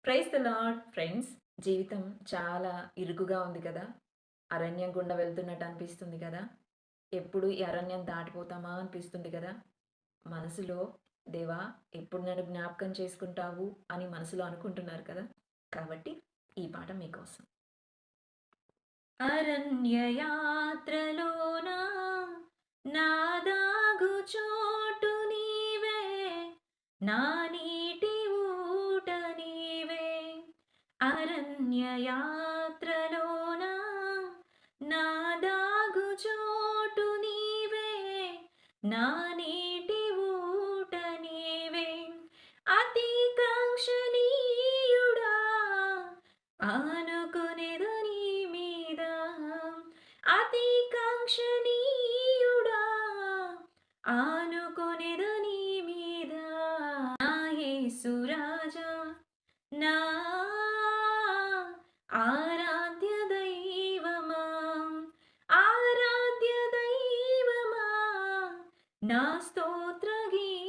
Praise the lord friends. జీవితం చాలా ఇరుకుగా ఉంది కదా! అరణ్యం గుండా వెళ్తున్నట్టు అనిపిస్తుంది కదా! ఎప్పుడు ఈ అరణ్యం దాటిపోతామా అనిపిస్తుంది కదా! మనసులో దేవా ఎప్పుడు నన్ను జ్ఞాపకం చేసుకుంటావు అని మనసులో అనుకుంటున్నారు కదా! కాబట్టి ఈ పాట మీకోసం. అరణ్య యాత్రలోన నా దాగు చోటు నీవే, నా నీటి ఊట నీవే. అరణ్య యాత్రలోన నా దాగు చోటు నీవే, నా నీటి ఊట నీవే. అతి కాంక్షణీయుడా ఆనుకొనెద నీ మీద, అతి కాంక్షణీయుడా ఆనుకొనెద నీ మీద. నా యేసు రాజా, నా ఆరాధ్య దైవమా, ఆరాధ్య దైవమా, నా స్తోత్ర గీతమా,